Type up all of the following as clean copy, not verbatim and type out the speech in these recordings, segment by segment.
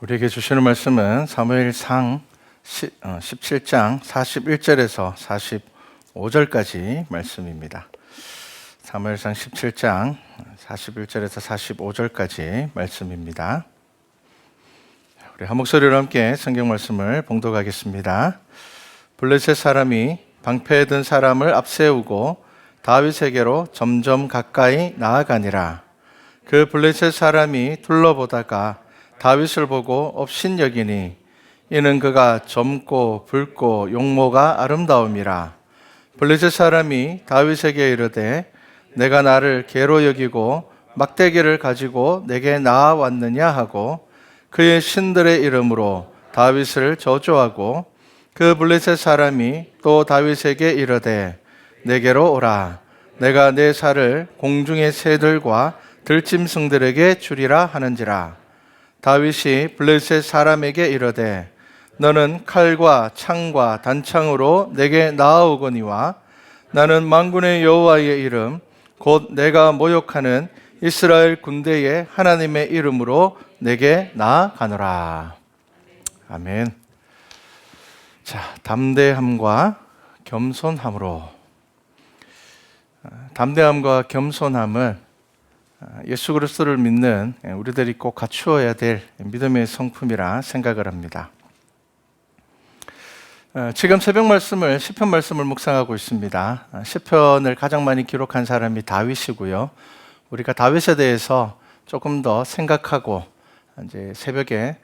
우리에게 주시는 말씀은 사무엘상 17장 41절에서 45절까지 말씀입니다. 사무엘상 17장 41절에서 45절까지 말씀입니다. 우리 한 목소리로 함께 성경 말씀을 봉독하겠습니다. 블레셋 사람이 방패에 든 사람을 앞세우고 다윗에게로 점점 가까이 나아가니라. 그 블레셋 사람이 둘러보다가 다윗을 보고 업신여기니 이는 그가 젊고 붉고 용모가 아름다움이라. 블레셋 사람이 다윗에게 이르되 내가 나를 개로 여기고 막대기를 가지고 내게 나아왔느냐 하고 그의 신들의 이름으로 다윗을 저주하고 그 블레셋 사람이 또 다윗에게 이르되 내게로 오라. 내가 내 살을 공중의 새들과 들짐승들에게 주리라 하는지라. 다윗이 블레셋 사람에게 이르되 너는 칼과 창과 단창으로 내게 나아오거니와 나는 만군의 여호와의 이름 곧 내가 모욕하는 이스라엘 군대의 하나님의 이름으로 내게 나아가노라. 아멘. 자, 담대함과 겸손함으로. 담대함과 겸손함은 예수 그리스도를 믿는 우리들이 꼭 갖추어야 될 믿음의 성품이라 생각을 합니다. 지금 새벽 말씀을 시편 말씀을 묵상하고 있습니다. 시편을 가장 많이 기록한 사람이 다윗이고요. 우리가 다윗에 대해서 조금 더 생각하고 이제 새벽에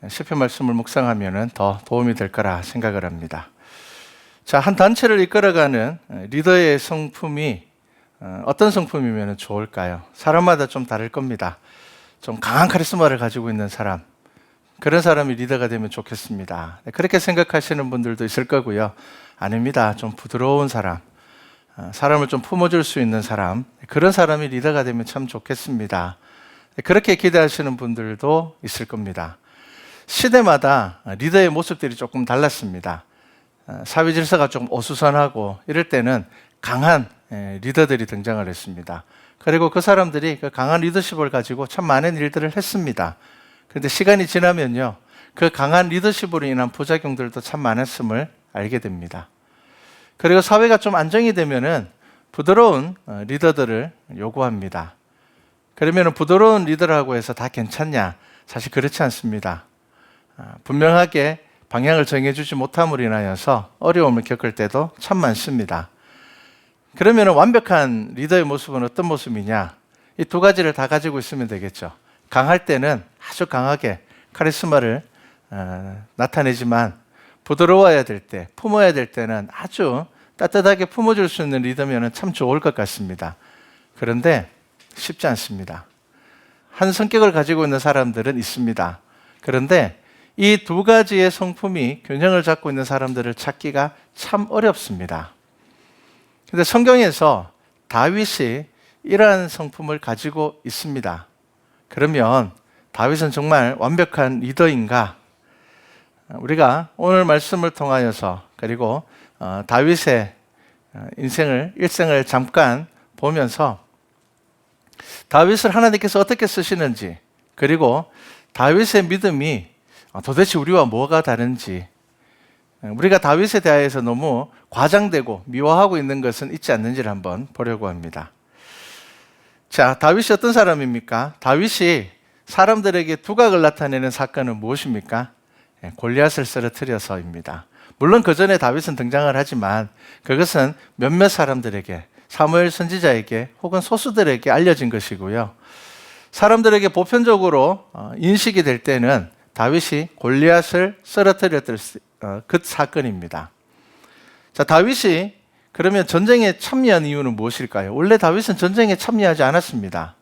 시편 말씀을 묵상하면은 더 도움이 될 거라 생각을 합니다. 자, 한 단체를 이끌어가는 리더의 성품이 어떤 성품이면 좋을까요? 사람마다 좀 다를 겁니다. 좀 강한 카리스마를 가지고 있는 사람, 그런 사람이 리더가 되면 좋겠습니다. 그렇게 생각하시는 분들도 있을 거고요. 아닙니다. 좀 부드러운 사람, 사람을 좀 품어줄 수 있는 사람, 그런 사람이 리더가 되면 참 좋겠습니다. 그렇게 기대하시는 분들도 있을 겁니다. 시대마다 리더의 모습들이 조금 달랐습니다. 사회 질서가 좀 어수선하고 이럴 때는 강한 리더들이 등장을 했습니다. 그리고 그 사람들이 그 강한 리더십을 가지고 참 많은 일들을 했습니다. 그런데 시간이 지나면요, 그 강한 리더십으로 인한 부작용들도 참 많았음을 알게 됩니다. 그리고 사회가 좀 안정이 되면은 부드러운 리더들을 요구합니다. 그러면 부드러운 리더라고 해서 다 괜찮냐? 사실 그렇지 않습니다. 분명하게 방향을 정해주지 못함으로 인하여서 어려움을 겪을 때도 참 많습니다. 그러면 완벽한 리더의 모습은 어떤 모습이냐? 이 두 가지를 다 가지고 있으면 되겠죠. 강할 때는 아주 강하게 카리스마를 나타내지만 부드러워야 될 때, 품어야 될 때는 아주 따뜻하게 품어줄 수 있는 리더면 참 좋을 것 같습니다. 그런데 쉽지 않습니다. 한 성격을 가지고 있는 사람들은 있습니다. 그런데 이 두 가지의 성품이 균형을 잡고 있는 사람들을 찾기가 참 어렵습니다. 그런데 성경에서 다윗이 이러한 성품을 가지고 있습니다. 그러면 다윗은 정말 완벽한 리더인가? 우리가 오늘 말씀을 통하여서 그리고 다윗의 일생을 잠깐 보면서 다윗을 하나님께서 어떻게 쓰시는지, 그리고 다윗의 믿음이 도대체 우리와 뭐가 다른지, 우리가 다윗에 대해서 너무 과장되고 미워하고 있는 것은 있지 않는지를 한번 보려고 합니다. 자, 다윗이 어떤 사람입니까? 다윗이 사람들에게 두각을 나타내는 사건은 무엇입니까? 골리앗을 쓰러뜨려서입니다. 물론 그 전에 다윗은 등장을 하지만 그것은 몇몇 사람들에게, 사무엘 선지자에게 혹은 소수들에게 알려진 것이고요. 사람들에게 보편적으로 인식이 될 때는 다윗이 골리앗을 쓰러뜨렸던 그 사건입니다. 자, 다윗이 그러면 전쟁에 참여한 이유는 무엇일까요? 원래 다윗은 전쟁에 참여하지 않았습니다.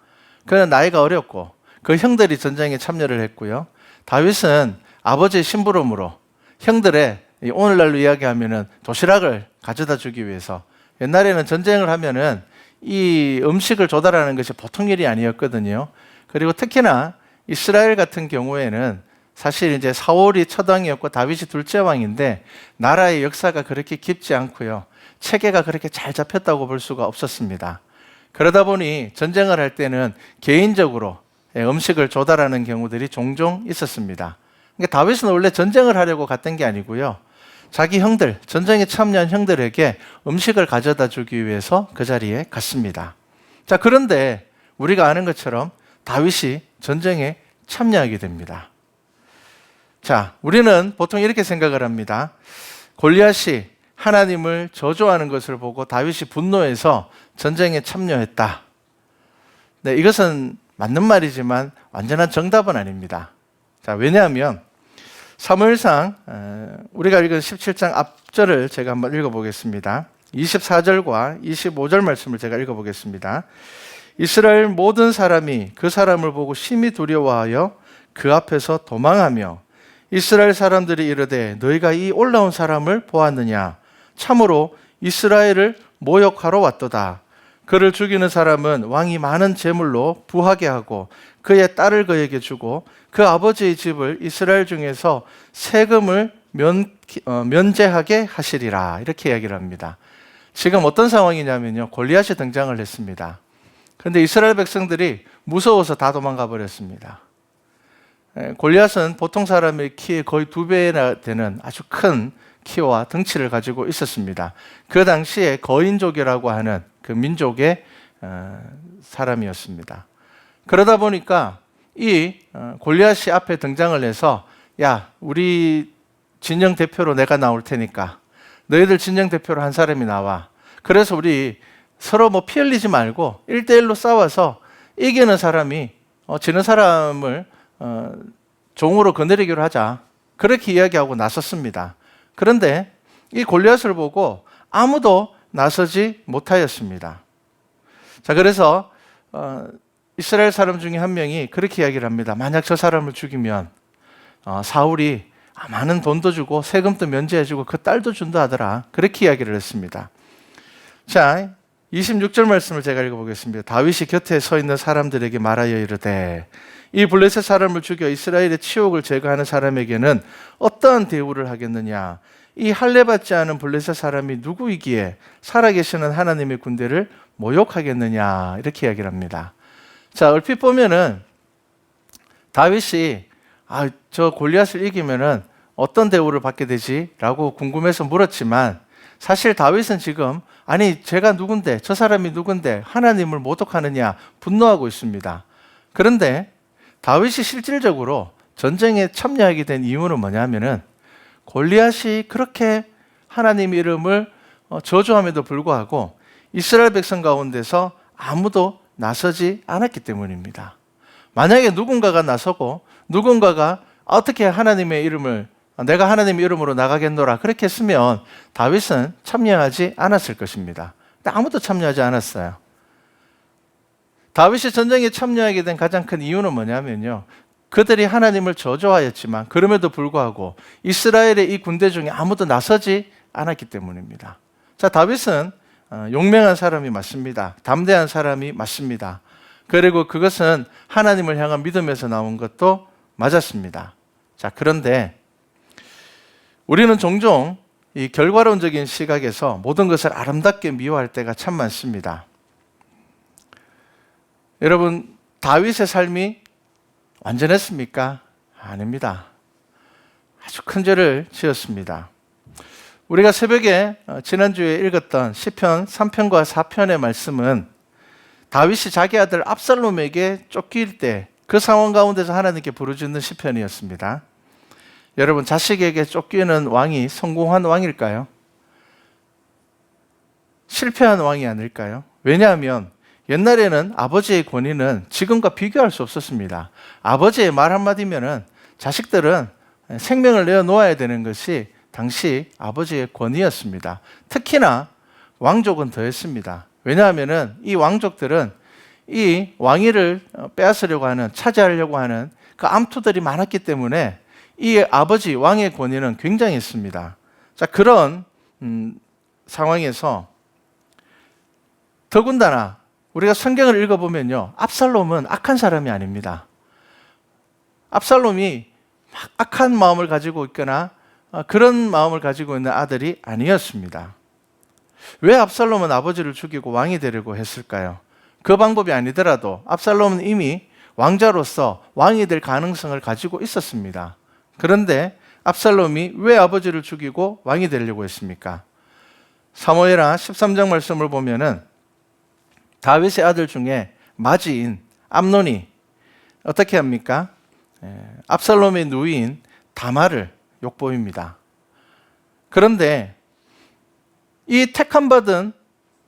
그는 나이가 어렸고 그 형들이 전쟁에 참여를 했고요. 다윗은 아버지의 심부름으로 형들의, 오늘날로 이야기하면은 도시락을 가져다 주기 위해서, 옛날에는 전쟁을 하면은 이 음식을 조달하는 것이 보통 일이 아니었거든요. 그리고 특히나 이스라엘 같은 경우에는 사실 이제 사울이 첫 왕이었고 다윗이 둘째 왕인데 나라의 역사가 그렇게 깊지 않고요. 체계가 그렇게 잘 잡혔다고 볼 수가 없었습니다. 그러다 보니 전쟁을 할 때는 개인적으로 음식을 조달하는 경우들이 종종 있었습니다. 그러니까 다윗은 원래 전쟁을 하려고 갔던 게 아니고요. 자기 형들, 전쟁에 참여한 형들에게 음식을 가져다 주기 위해서 그 자리에 갔습니다. 자, 그런데 우리가 아는 것처럼 다윗이 전쟁에 참여하게 됩니다. 자, 우리는 보통 이렇게 생각을 합니다. 골리앗이 하나님을 저주하는 것을 보고 다윗이 분노해서 전쟁에 참여했다. 네, 이것은 맞는 말이지만 완전한 정답은 아닙니다. 자, 왜냐하면 사무엘상 우리가 읽은 17장 앞절을 제가 한번 읽어보겠습니다. 24절과 25절 말씀을 제가 읽어보겠습니다. 이스라엘 모든 사람이 그 사람을 보고 심히 두려워하여 그 앞에서 도망하며 이스라엘 사람들이 이르되 너희가 이 올라온 사람을 보았느냐? 참으로 이스라엘을 모욕하러 왔도다. 그를 죽이는 사람은 왕이 많은 재물로 부하게 하고 그의 딸을 그에게 주고 그 아버지의 집을 이스라엘 중에서 세금을 면제하게 하시리라. 이렇게 이야기를 합니다. 지금 어떤 상황이냐면요, 골리앗이 등장을 했습니다. 그런데 이스라엘 백성들이 무서워서 다 도망가 버렸습니다. 골리앗은 보통 사람의 키의 거의 2배나 되는 아주 큰 키와 덩치를 가지고 있었습니다. 그 당시에 거인족이라고 하는 그 민족의 사람이었습니다. 그러다 보니까 이 골리앗이 앞에 등장을 해서 야, 우리 진영 대표로 내가 나올 테니까 너희들 진영 대표로 한 사람이 나와. 그래서 우리 서로 피 흘리지 말고 1대1로 싸워서 이기는 사람이 지는 사람을 종으로 거느리기로 하자. 그렇게 이야기하고 나섰습니다. 그런데 이 골리앗을 보고 아무도 나서지 못하였습니다. 자, 그래서 이스라엘 사람 중에 한 명이 그렇게 이야기를 합니다. 만약 저 사람을 죽이면 사울이 많은 돈도 주고 세금도 면제해주고 그 딸도 준다 하더라. 그렇게 이야기를 했습니다. 자, 26절 말씀을 제가 읽어보겠습니다. 다윗이 곁에 서 있는 사람들에게 말하여 이르되 이 블레셋 사람을 죽여 이스라엘의 치욕을 제거하는 사람에게는 어떠한 대우를 하겠느냐? 이 할례받지 않은 블레셋 사람이 누구이기에 살아계시는 하나님의 군대를 모욕하겠느냐? 이렇게 이야기를 합니다. 자, 얼핏 보면은 다윗이 저 골리앗을 이기면은 어떤 대우를 받게 되지? 라고 궁금해서 물었지만 사실 다윗은 지금 아니 제가 누군데 저 사람이 누군데 하나님을 모독하느냐 분노하고 있습니다. 그런데 다윗이 실질적으로 전쟁에 참여하게 된 이유는 뭐냐면은 골리앗이 그렇게 하나님 이름을 저주함에도 불구하고 이스라엘 백성 가운데서 아무도 나서지 않았기 때문입니다. 만약에 누군가가 나서고 누군가가 어떻게 하나님의 이름을 내가 하나님의 이름으로 나가겠노라 그렇게 했으면 다윗은 참여하지 않았을 것입니다. 근데 아무도 참여하지 않았어요. 다윗이 전쟁에 참여하게 된 가장 큰 이유는 뭐냐면요, 그들이 하나님을 저주하였지만 그럼에도 불구하고 이스라엘의 이 군대 중에 아무도 나서지 않았기 때문입니다. 자, 다윗은 용맹한 사람이 맞습니다. 담대한 사람이 맞습니다. 그리고 그것은 하나님을 향한 믿음에서 나온 것도 맞았습니다. 자, 그런데 우리는 종종 이 결과론적인 시각에서 모든 것을 아름답게 미워할 때가 참 많습니다. 여러분, 다윗의 삶이 완전했습니까? 아닙니다. 아주 큰 죄를 지었습니다. 우리가 새벽에 지난주에 읽었던 시편 3편과 4편의 말씀은 다윗이 자기 아들 압살롬에게 쫓길 때 그 상황 가운데서 하나님께 부르짖는 시편이었습니다. 여러분, 자식에게 쫓기는 왕이 성공한 왕일까요? 실패한 왕이 아닐까요? 왜냐하면 옛날에는 아버지의 권위는 지금과 비교할 수 없었습니다. 아버지의 말 한마디면은 자식들은 생명을 내어놓아야 되는 것이 당시 아버지의 권위였습니다. 특히나 왕족은 더했습니다. 왜냐하면은 이 왕족들은 이 왕위를 빼앗으려고 하는, 차지하려고 하는 그 암투들이 많았기 때문에 이 아버지 왕의 권위는 굉장했습니다. 자, 그런 상황에서 더군다나 우리가 성경을 읽어보면요, 압살롬은 악한 사람이 아닙니다. 압살롬이 막 악한 마음을 가지고 있거나 그런 마음을 가지고 있는 아들이 아니었습니다. 왜 압살롬은 아버지를 죽이고 왕이 되려고 했을까요? 그 방법이 아니더라도 압살롬은 이미 왕자로서 왕이 될 가능성을 가지고 있었습니다. 그런데 압살롬이 왜 아버지를 죽이고 왕이 되려고 했습니까? 사무엘하 13장 말씀을 보면은 다윗의 아들 중에 마지인 암논이 어떻게 합니까? 압살롬의 누이인 다말을 욕보입니다. 그런데 이 택함받은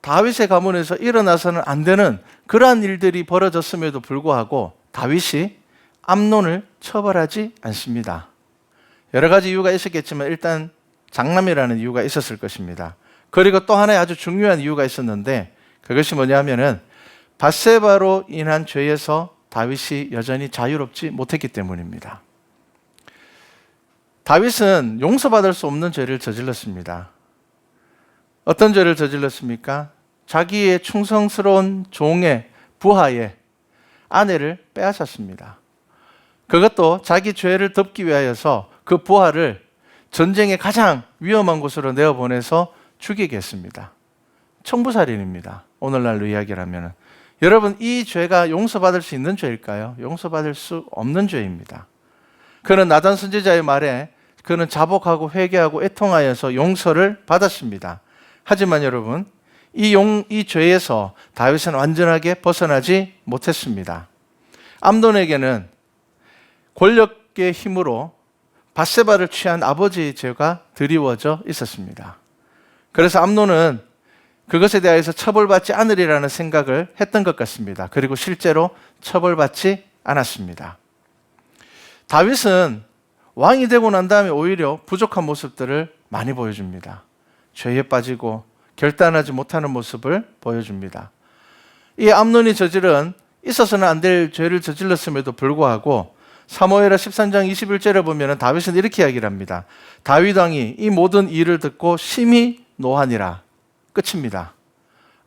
다윗의 가문에서 일어나서는 안 되는 그러한 일들이 벌어졌음에도 불구하고 다윗이 암논을 처벌하지 않습니다. 여러 가지 이유가 있었겠지만 일단 장남이라는 이유가 있었을 것입니다. 그리고 또 하나의 아주 중요한 이유가 있었는데 그것이 뭐냐면은 밧세바로 인한 죄에서 다윗이 여전히 자유롭지 못했기 때문입니다. 다윗은 용서받을 수 없는 죄를 저질렀습니다. 어떤 죄를 저질렀습니까? 자기의 충성스러운 종의 부하의 아내를 빼앗았습니다. 그것도 자기 죄를 덮기 위하여서 그 부하를 전쟁의 가장 위험한 곳으로 내어보내서 죽이게 했습니다. 청부살인입니다. 오늘날로 이야기를 하면. 여러분, 이 죄가 용서받을 수 있는 죄일까요? 용서받을 수 없는 죄입니다. 그는 나단 선지자의 말에 그는 자복하고 회개하고 애통하여서 용서를 받았습니다. 하지만 여러분, 이 죄에서 다윗은 완전하게 벗어나지 못했습니다. 암논에게는 권력의 힘으로 밧세바를 취한 아버지의 죄가 드리워져 있었습니다. 그래서 암논은 그것에 대해서 처벌받지 않으리라는 생각을 했던 것 같습니다. 그리고 실제로 처벌받지 않았습니다. 다윗은 왕이 되고 난 다음에 오히려 부족한 모습들을 많이 보여줍니다. 죄에 빠지고 결단하지 못하는 모습을 보여줍니다. 이 암논이 저지른 있어서는 안 될 죄를 저질렀음에도 불구하고 사무엘하 13장 21절에 보면 다윗은 이렇게 이야기를 합니다. 다윗 왕이 이 모든 일을 듣고 심히 노하니라. 끝입니다.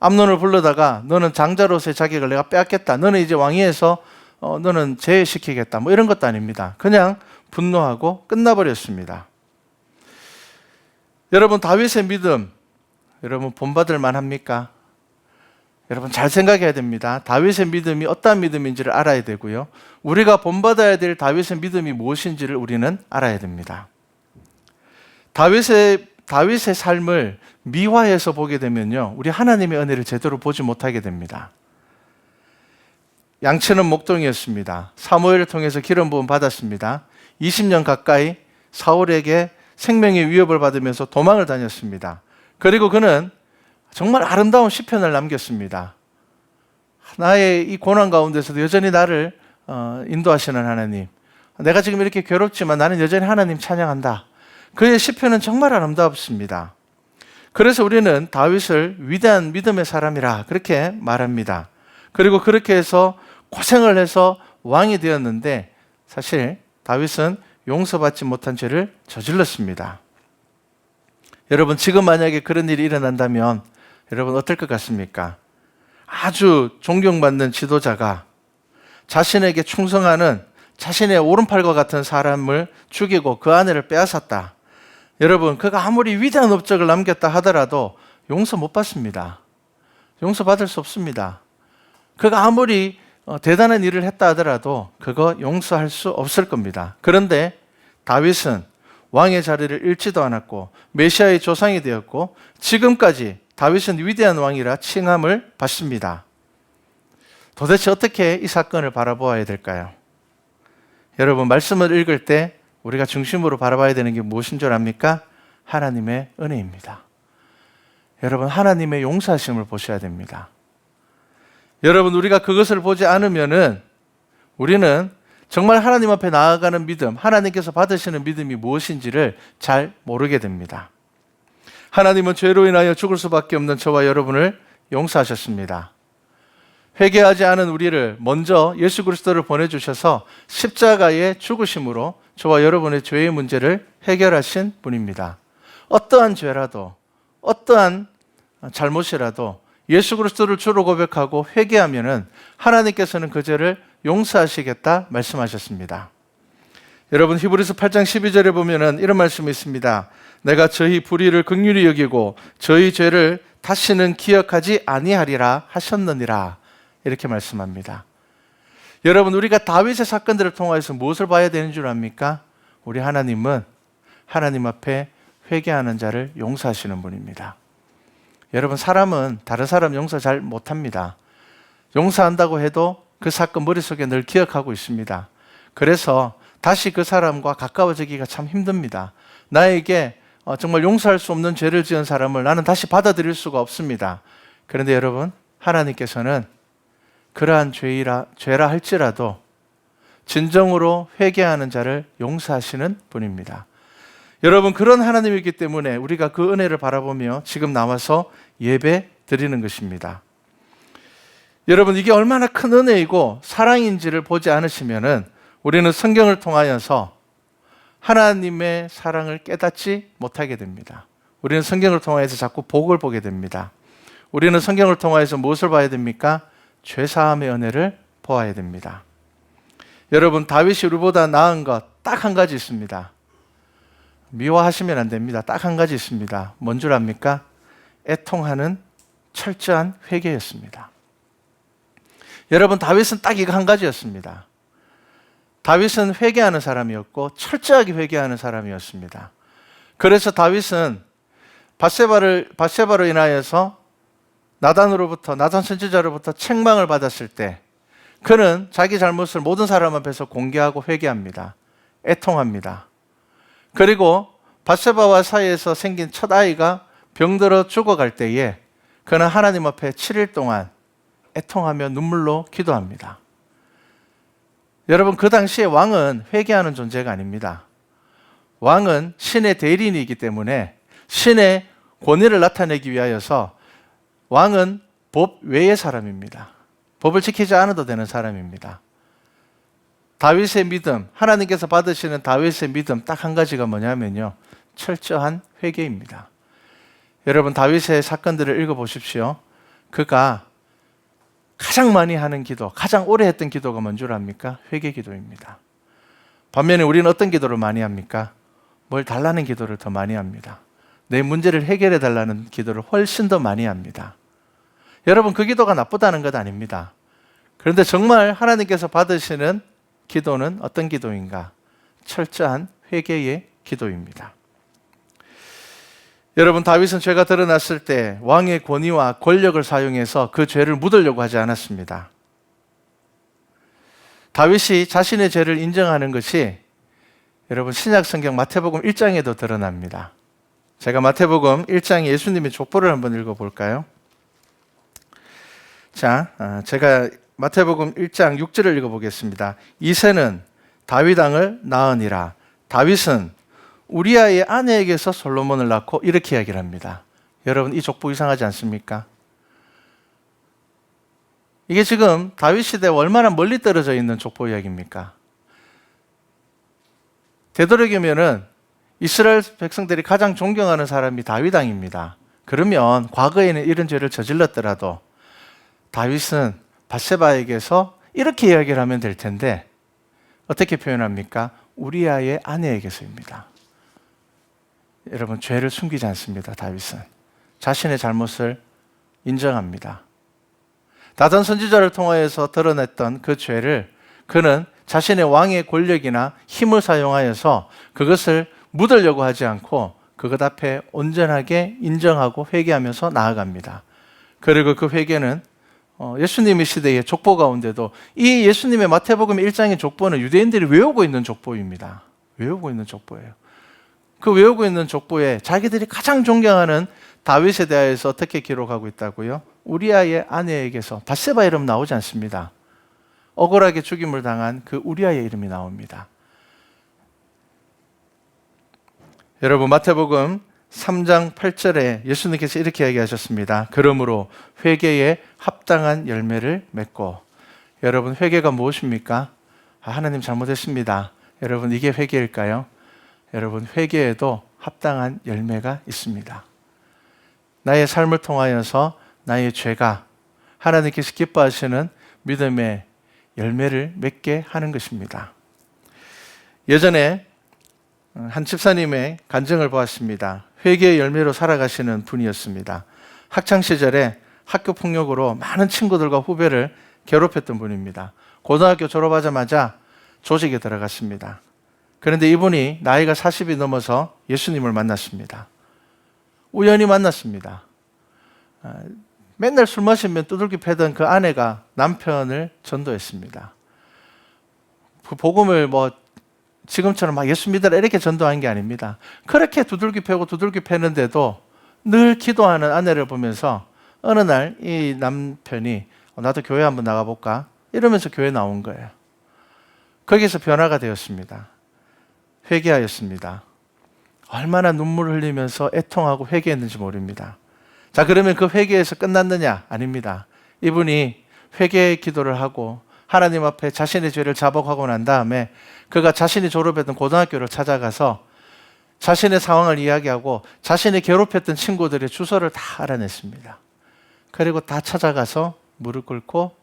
암논을 불러다가 너는 장자로서의 자격을 내가 빼앗겠다. 너는 이제 왕위에서 너는 제외시키겠다. 뭐 이런 것도 아닙니다. 그냥 분노하고 끝나버렸습니다. 여러분, 다윗의 믿음, 여러분 본받을 만합니까? 여러분 잘 생각해야 됩니다. 다윗의 믿음이 어떠한 믿음인지를 알아야 되고요. 우리가 본받아야 될 다윗의 믿음이 무엇인지를 우리는 알아야 됩니다. 다윗의 삶을 미화해서 보게 되면요, 우리 하나님의 은혜를 제대로 보지 못하게 됩니다. 양치는 목동이었습니다. 사무엘을 통해서 기름 부음 받았습니다. 20년 가까이 사울에게 생명의 위협을 받으면서 도망을 다녔습니다. 그리고 그는 정말 아름다운 시편을 남겼습니다. 나의 이 고난 가운데서도 여전히 나를 인도하시는 하나님, 내가 지금 이렇게 괴롭지만 나는 여전히 하나님 찬양한다. 그의 시편은 정말 아름답습니다. 그래서 우리는 다윗을 위대한 믿음의 사람이라 그렇게 말합니다. 그리고 그렇게 해서 고생을 해서 왕이 되었는데 사실 다윗은 용서받지 못한 죄를 저질렀습니다. 여러분, 지금 만약에 그런 일이 일어난다면 여러분 어떨 것 같습니까? 아주 존경받는 지도자가 자신에게 충성하는 자신의 오른팔과 같은 사람을 죽이고 그 아내를 빼앗았다. 여러분, 그가 아무리 위대한 업적을 남겼다 하더라도 용서 못 받습니다. 용서받을 수 없습니다. 그가 아무리 대단한 일을 했다 하더라도 그거 용서할 수 없을 겁니다. 그런데 다윗은 왕의 자리를 잃지도 않았고 메시아의 조상이 되었고 지금까지 다윗은 위대한 왕이라 칭함을 받습니다. 도대체 어떻게 이 사건을 바라보아야 될까요? 여러분, 말씀을 읽을 때 우리가 중심으로 바라봐야 되는 게 무엇인 줄 압니까? 하나님의 은혜입니다. 여러분, 하나님의 용서하심을 보셔야 됩니다. 여러분, 우리가 그것을 보지 않으면은 우리는 정말 하나님 앞에 나아가는 믿음, 하나님께서 받으시는 믿음이 무엇인지를 잘 모르게 됩니다. 하나님은 죄로 인하여 죽을 수밖에 없는 저와 여러분을 용서하셨습니다. 회개하지 않은 우리를 먼저 예수 그리스도를 보내주셔서 십자가의 죽으심으로 저와 여러분의 죄의 문제를 해결하신 분입니다. 어떠한 죄라도, 어떠한 잘못이라도 예수 그리스도를 주로 고백하고 회개하면은 하나님께서는 그 죄를 용서하시겠다 말씀하셨습니다. 여러분, 히브리서 8장 12절에 보면은 이런 말씀이 있습니다. 내가 저희 불의를 긍휼히 여기고 저희 죄를 다시는 기억하지 아니하리라 하셨느니라. 이렇게 말씀합니다. 여러분, 우리가 다윗의 사건들을 통해서 무엇을 봐야 되는 줄 압니까? 우리 하나님은 하나님 앞에 회개하는 자를 용서하시는 분입니다. 여러분, 사람은 다른 사람 용서 잘 못합니다. 용서한다고 해도 그 사건 머릿속에 늘 기억하고 있습니다. 그래서 다시 그 사람과 가까워지기가 참 힘듭니다. 나에게 정말 용서할 수 없는 죄를 지은 사람을 나는 다시 받아들일 수가 없습니다. 그런데 여러분, 하나님께서는 그러한 죄라 할지라도 진정으로 회개하는 자를 용서하시는 분입니다. 여러분, 그런 하나님이기 때문에 우리가 그 은혜를 바라보며 지금 나와서 예배 드리는 것입니다. 여러분, 이게 얼마나 큰 은혜이고 사랑인지를 보지 않으시면은 우리는 성경을 통하여서 하나님의 사랑을 깨닫지 못하게 됩니다. 우리는 성경을 통해서 자꾸 복을 보게 됩니다. 우리는 성경을 통해서 무엇을 봐야 됩니까? 죄사함의 은혜를 보아야 됩니다. 여러분, 다윗이 우리보다 나은 것 딱 한 가지 있습니다. 미워하시면 안 됩니다. 딱 한 가지 있습니다. 뭔 줄 압니까? 애통하는 철저한 회개였습니다. 여러분, 다윗은 딱 이거 한 가지였습니다. 다윗은 회개하는 사람이었고 철저하게 회개하는 사람이었습니다. 그래서 다윗은 밧세바로 인하여서 나단 선지자로부터 책망을 받았을 때 그는 자기 잘못을 모든 사람 앞에서 공개하고 회개합니다. 애통합니다. 그리고 밧세바와 사이에서 생긴 첫 아이가 병들어 죽어갈 때에 그는 하나님 앞에 7일 동안 애통하며 눈물로 기도합니다. 여러분, 그 당시에 왕은 회개하는 존재가 아닙니다. 왕은 신의 대리인이기 때문에 신의 권위를 나타내기 위하여서 왕은 법 외의 사람입니다. 법을 지키지 않아도 되는 사람입니다. 다윗의 믿음, 하나님께서 받으시는 다윗의 믿음 딱 한 가지가 뭐냐면요, 철저한 회개입니다. 여러분, 다윗의 사건들을 읽어보십시오. 그가 가장 많이 하는 기도, 가장 오래 했던 기도가 뭔 줄 압니까? 회개 기도입니다. 반면에 우리는 어떤 기도를 많이 합니까? 뭘 달라는 기도를 더 많이 합니다. 내 문제를 해결해 달라는 기도를 훨씬 더 많이 합니다. 여러분, 그 기도가 나쁘다는 것 아닙니다. 그런데 정말 하나님께서 받으시는 기도는 어떤 기도인가? 철저한 회개의 기도입니다. 여러분, 다윗은 죄가 드러났을 때 왕의 권위와 권력을 사용해서 그 죄를 묻으려고 하지 않았습니다. 다윗이 자신의 죄를 인정하는 것이 여러분, 신약 성경 마태복음 1장에도 드러납니다. 제가 마태복음 1장 예수님의 족보를 한번 읽어볼까요? 자, 제가 마태복음 1장 6절을 읽어보겠습니다. 이새는 다윗 왕을 낳으니라. 다윗은 우리아의 아내에게서 솔로몬을 낳고, 이렇게 이야기를 합니다. 여러분, 이 족보 이상하지 않습니까? 이게 지금 다윗 시대와 얼마나 멀리 떨어져 있는 족보 이야기입니까? 되도록이면은 이스라엘 백성들이 가장 존경하는 사람이 다윗 왕입니다. 그러면 과거에는 이런 죄를 저질렀더라도 다윗은 밧세바에게서 이렇게 이야기를 하면 될 텐데 어떻게 표현합니까? 우리아의 아내에게서입니다. 여러분, 죄를 숨기지 않습니다. 다윗은 자신의 잘못을 인정합니다. 나단 선지자를 통하여서 드러냈던 그 죄를 그는 자신의 왕의 권력이나 힘을 사용하여서 그것을 묻으려고 하지 않고 그것 앞에 온전하게 인정하고 회개하면서 나아갑니다. 그리고 그 회개는 예수님의 시대의 족보 가운데도 이 예수님의 마태복음 1장의 족보는 유대인들이 외우고 있는 족보입니다. 외우고 있는 족보예요. 그 외우고 있는 족보에 자기들이 가장 존경하는 다윗에 대해서 어떻게 기록하고 있다고요? 우리아의 아내에게서, 밧세바 이름 나오지 않습니다. 억울하게 죽임을 당한 그 우리아의 이름이 나옵니다. 여러분, 마태복음 3장 8절에 예수님께서 이렇게 얘기하셨습니다. 그러므로 회개에 합당한 열매를 맺고. 여러분, 회개가 무엇입니까? 하나님 잘못했습니다. 여러분, 이게 회개일까요? 여러분, 회개에도 합당한 열매가 있습니다. 나의 삶을 통하여서 나의 죄가 하나님께서 기뻐하시는 믿음의 열매를 맺게 하는 것입니다. 예전에 한 집사님의 간증을 보았습니다. 회개의 열매로 살아가시는 분이었습니다. 학창시절에 학교 폭력으로 많은 친구들과 후배를 괴롭혔던 분입니다. 고등학교 졸업하자마자 조직에 들어갔습니다. 그런데 이분이 나이가 40이 넘어서 예수님을 만났습니다. 우연히 만났습니다. 맨날 술 마시면 두들겨 패던 그 아내가 남편을 전도했습니다. 그 복음을 지금처럼 막 예수 믿으라 이렇게 전도한 게 아닙니다. 그렇게 두들겨 패고 두들겨 패는데도 늘 기도하는 아내를 보면서 어느 날 이 남편이 나도 교회 한번 나가볼까? 이러면서 교회 나온 거예요. 거기서 변화가 되었습니다. 회개하였습니다. 얼마나 눈물을 흘리면서 애통하고 회개했는지 모릅니다. 자, 그러면 그 회개에서 끝났느냐? 아닙니다. 이분이 회개의 기도를 하고 하나님 앞에 자신의 죄를 자복하고 난 다음에 그가 자신이 졸업했던 고등학교를 찾아가서 자신의 상황을 이야기하고 자신이 괴롭혔던 친구들의 주소를 다 알아냈습니다. 그리고 다 찾아가서 무릎 꿇고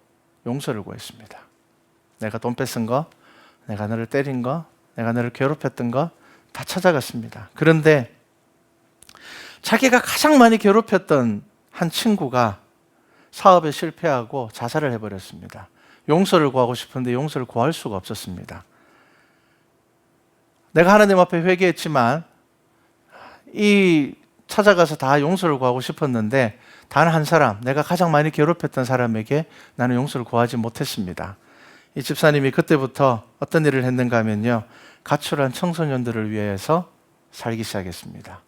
용서를 구했습니다. 내가 돈 뺏은 거, 내가 너를 때린 거, 내가 너를 괴롭혔던 거 다 찾아갔습니다. 그런데 자기가 가장 많이 괴롭혔던 한 친구가 사업에 실패하고 자살을 해버렸습니다. 용서를 구하고 싶은데 용서를 구할 수가 없었습니다. 내가 하나님 앞에 회개했지만 이 찾아가서 다 용서를 구하고 싶었는데 단 한 사람, 내가 가장 많이 괴롭혔던 사람에게 나는 용서를 구하지 못했습니다. 이 집사님이 그때부터 어떤 일을 했는가 하면요, 가출한 청소년들을 위해서 살기 시작했습니다.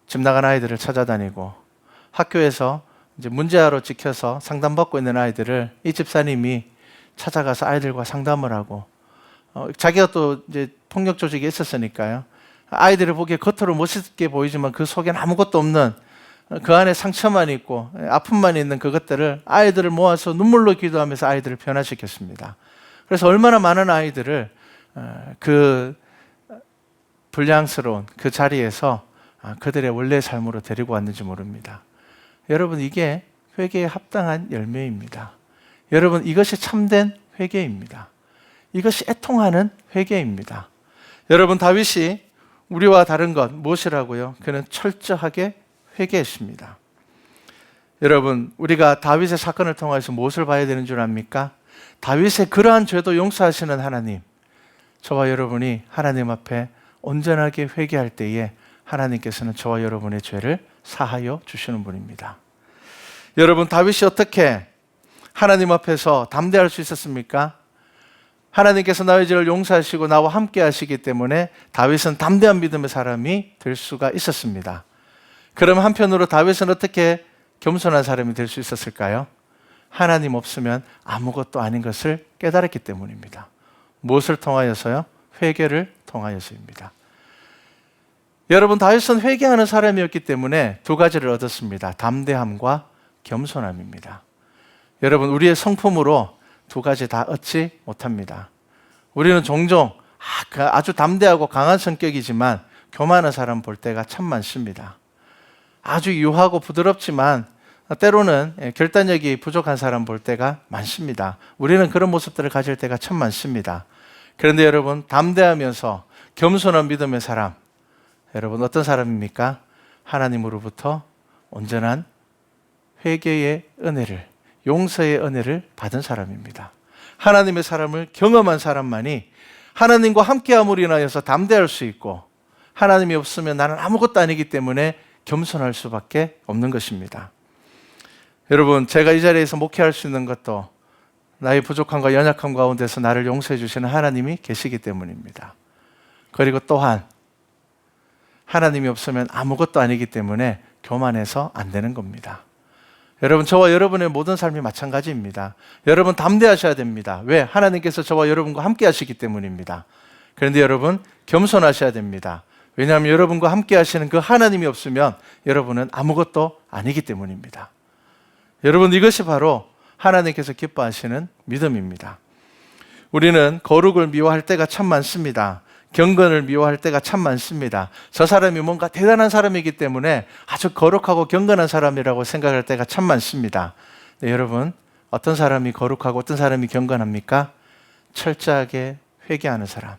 집 나간 아이들을 찾아다니고 학교에서 이제 문제아로 찍혀서 상담받고 있는 아이들을 이 집사님이 찾아가서 아이들과 상담을 하고 자기가 또 이제 폭력 조직에 있었으니까요. 아이들을 보기에 겉으로 멋있게 보이지만 그 속엔 아무것도 없는 그 안에 상처만 있고 아픔만 있는 그것들을 아이들을 모아서 눈물로 기도하면서 아이들을 변화시켰습니다. 그래서 얼마나 많은 아이들을 그 불량스러운 그 자리에서 그들의 원래의 삶으로 데리고 왔는지 모릅니다. 여러분, 이게 회개에 합당한 열매입니다. 여러분, 이것이 참된 회개입니다. 이것이 애통하는 회개입니다. 여러분, 다윗이 우리와 다른 것 무엇이라고요? 그는 철저하게 회개했습니다. 여러분, 우리가 다윗의 사건을 통해서 무엇을 봐야 되는 줄 압니까? 다윗의 그러한 죄도 용서하시는 하나님, 저와 여러분이 하나님 앞에 온전하게 회개할 때에 하나님께서는 저와 여러분의 죄를 사하여 주시는 분입니다. 여러분, 다윗이 어떻게 하나님 앞에서 담대할 수 있었습니까? 하나님께서 나의 죄를 용서하시고 나와 함께 하시기 때문에 다윗은 담대한 믿음의 사람이 될 수가 있었습니다. 그럼 한편으로 다윗은 어떻게 겸손한 사람이 될 수 있었을까요? 하나님 없으면 아무것도 아닌 것을 깨달았기 때문입니다. 무엇을 통하여서요? 회개를 통하여서입니다. 여러분, 다윗은 회개하는 사람이었기 때문에 두 가지를 얻었습니다. 담대함과 겸손함입니다. 여러분, 우리의 성품으로 두 가지 다 얻지 못합니다. 우리는 종종 아주 담대하고 강한 성격이지만 교만한 사람 볼 때가 참 많습니다. 아주 유하고 부드럽지만 때로는 결단력이 부족한 사람 볼 때가 많습니다. 우리는 그런 모습들을 가질 때가 참 많습니다. 그런데 여러분, 담대하면서 겸손한 믿음의 사람, 여러분 어떤 사람입니까? 하나님으로부터 온전한 회개의 은혜를, 용서의 은혜를 받은 사람입니다. 하나님의 사람을 경험한 사람만이 하나님과 함께함으로 인하여서 담대할 수 있고, 하나님이 없으면 나는 아무것도 아니기 때문에 겸손할 수밖에 없는 것입니다. 여러분, 제가 이 자리에서 목회할 수 있는 것도 나의 부족함과 연약함 가운데서 나를 용서해 주시는 하나님이 계시기 때문입니다. 그리고 또한 하나님이 없으면 아무것도 아니기 때문에 교만해서 안 되는 겁니다. 여러분, 저와 여러분의 모든 삶이 마찬가지입니다. 여러분, 담대하셔야 됩니다. 왜? 하나님께서 저와 여러분과 함께 하시기 때문입니다. 그런데 여러분, 겸손하셔야 됩니다. 왜냐하면 여러분과 함께 하시는 그 하나님이 없으면 여러분은 아무것도 아니기 때문입니다. 여러분, 이것이 바로 하나님께서 기뻐하시는 믿음입니다. 우리는 거룩을 미워할 때가 참 많습니다. 경건을 미워할 때가 참 많습니다. 저 사람이 뭔가 대단한 사람이기 때문에 아주 거룩하고 경건한 사람이라고 생각할 때가 참 많습니다. 네, 여러분, 어떤 사람이 거룩하고 어떤 사람이 경건합니까? 철저하게 회개하는 사람,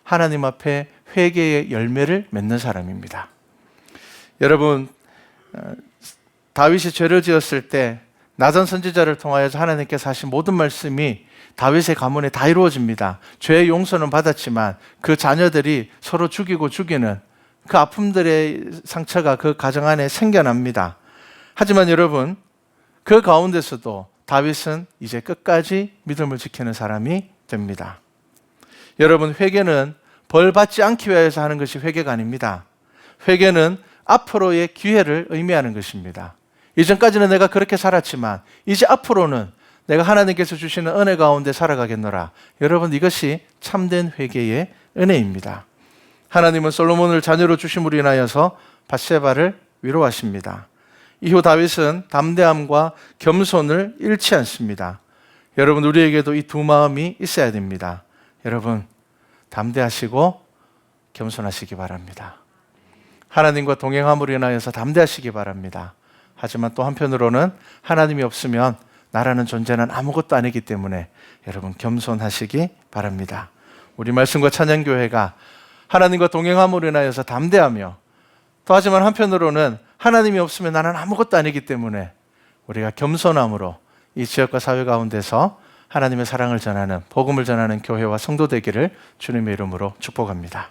하나님 앞에 회개의 열매를 맺는 사람입니다. 여러분, 다윗이 죄를 지었을 때 나단 선지자를 통하여서 하나님께서 하신 모든 말씀이 다윗의 가문에 다 이루어집니다. 죄의 용서는 받았지만 그 자녀들이 서로 죽이고 죽이는 그 아픔들의 상처가 그 가정 안에 생겨납니다. 하지만 여러분, 그 가운데서도 다윗은 이제 끝까지 믿음을 지키는 사람이 됩니다. 여러분, 회개는 벌 받지 않기 위해서 하는 것이 회개가 아닙니다. 회개는 앞으로의 기회를 의미하는 것입니다. 이전까지는 내가 그렇게 살았지만 이제 앞으로는 내가 하나님께서 주시는 은혜 가운데 살아가겠노라. 여러분, 이것이 참된 회개의 은혜입니다. 하나님은 솔로몬을 자녀로 주심으로 인하여서 밧세바를 위로하십니다. 이후 다윗은 담대함과 겸손을 잃지 않습니다. 여러분, 우리에게도 이 두 마음이 있어야 됩니다. 여러분, 담대하시고 겸손하시기 바랍니다. 하나님과 동행함으로 인하여서 담대하시기 바랍니다. 하지만 또 한편으로는 하나님이 없으면 나라는 존재는 아무것도 아니기 때문에 여러분, 겸손하시기 바랍니다. 우리 말씀과 찬양교회가 하나님과 동행함으로 인하여서 담대하며, 또 하지만 한편으로는 하나님이 없으면 나는 아무것도 아니기 때문에 우리가 겸손함으로 이 지역과 사회 가운데서 하나님의 사랑을 전하는, 복음을 전하는 교회와 성도 되기를 주님의 이름으로 축복합니다.